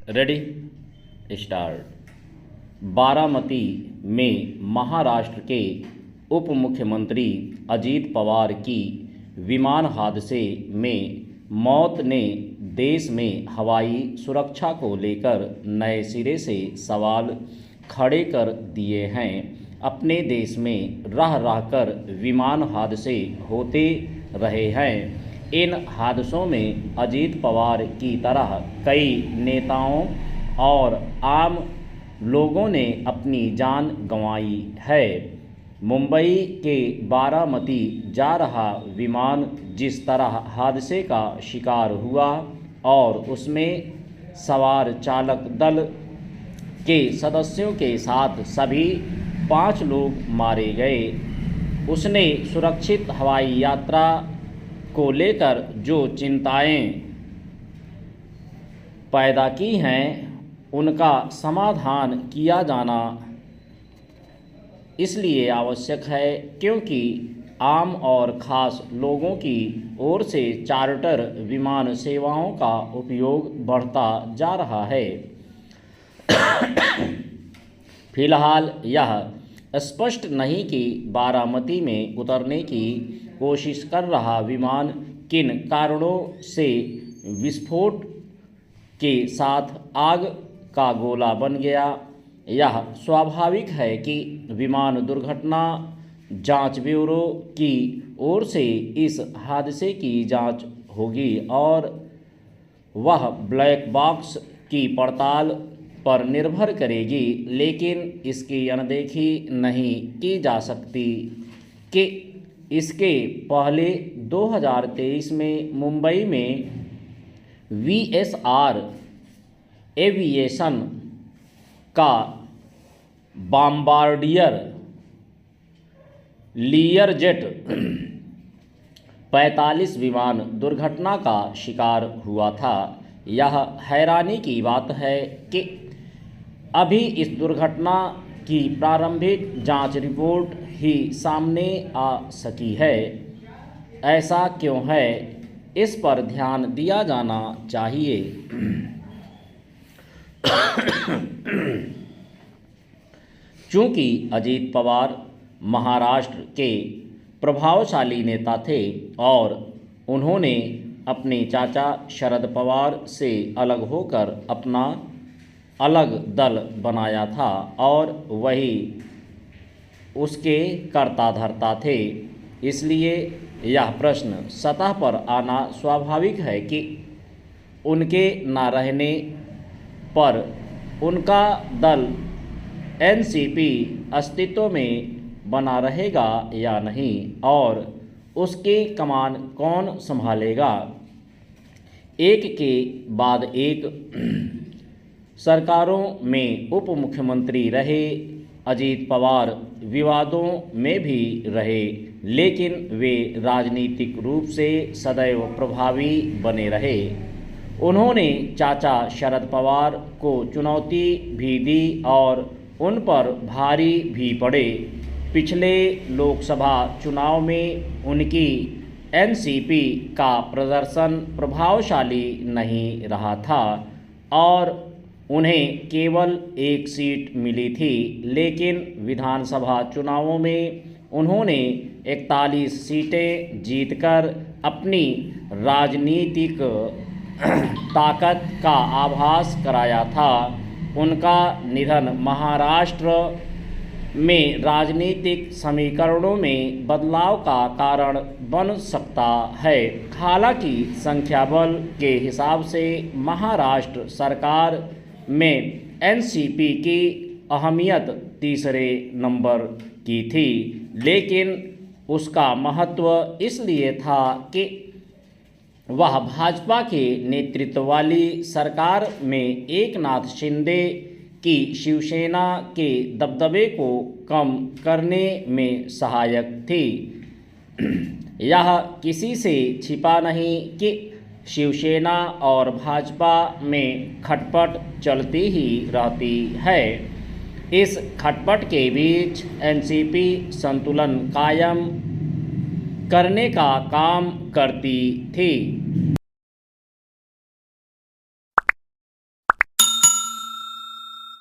Ready start. Baramati में महाराष्ट्र के उप मुख्यमंत्री अजीत पवार की विमान हादसे में मौत ने देश में हवाई सुरक्षा को लेकर नए सिरे से सवाल खड़े कर दिए हैं। अपने देश में रह रहकर विमान हादसे होते रहे हैं। इन हादसों में अजीत पवार की तरह कई नेताओं और आम लोगों ने अपनी जान गंवाई है। मुंबई के बारामती जा रहा विमान जिस तरह हादसे का शिकार हुआ और उसमें सवार चालक दल के सदस्यों के साथ सभी 5 लोग मारे गए, उसने सुरक्षित हवाई यात्रा को लेकर जो चिंताएं पैदा की हैं उनका समाधान किया जाना इसलिए आवश्यक है क्योंकि आम और ख़ास लोगों की ओर से चार्टर विमान सेवाओं का उपयोग बढ़ता जा रहा है। फिलहाल यह स्पष्ट नहीं कि बारामती में उतरने की कोशिश कर रहा विमान किन कारणों से विस्फोट के साथ आग का गोला बन गया। यह स्वाभाविक है कि विमान दुर्घटना जांच ब्यूरो की ओर से इस हादसे की जांच होगी और वह ब्लैक बॉक्स की पड़ताल पर निर्भर करेगी, लेकिन इसकी अनदेखी नहीं की जा सकती कि इसके पहले 2023 में मुंबई में VSR एविएशन का बॉम्बार्डियर लीयरजेट 45 विमान दुर्घटना का शिकार हुआ था। यह हैरानी की बात है कि अभी इस दुर्घटना की प्रारंभिक जांच रिपोर्ट ही सामने आ सकी है। ऐसा क्यों है, इस पर ध्यान दिया जाना चाहिए। चूंकि अजीत पवार महाराष्ट्र के प्रभावशाली नेता थे और उन्होंने अपने चाचा शरद पवार से अलग होकर अपना अलग दल बनाया था और वही उसके कर्ता धर्ता थे, इसलिए यह प्रश्न सतह पर आना स्वाभाविक है कि उनके न रहने पर उनका दल NCP अस्तित्व में बना रहेगा या नहीं और उसकी कमान कौन संभालेगा। एक के बाद एक सरकारों में उप मुख्यमंत्री रहे अजीत पवार विवादों में भी रहे, लेकिन वे राजनीतिक रूप से सदैव प्रभावी बने रहे। उन्होंने चाचा शरद पवार को चुनौती भी दी और उन पर भारी भी पड़े। पिछले लोकसभा चुनाव में उनकी NCP का प्रदर्शन प्रभावशाली नहीं रहा था और उन्हें केवल 1 सीट मिली थी, लेकिन विधानसभा चुनावों में उन्होंने 41 सीटें जीतकर अपनी राजनीतिक ताकत का आभास कराया था। उनका निधन महाराष्ट्र में राजनीतिक समीकरणों में बदलाव का कारण बन सकता है। हालांकि संख्याबल के हिसाब से महाराष्ट्र सरकार में NCP की अहमियत तीसरे नंबर की थी, लेकिन उसका महत्व इसलिए था कि वह भाजपा के नेतृत्व वाली सरकार में एकनाथ शिंदे की शिवसेना के दबदबे को कम करने में सहायक थी। यह किसी से छिपा नहीं कि शिवसेना और भाजपा में खटपट चलती ही रहती है। इस खटपट के बीच NCP संतुलन कायम करने का काम करती थी।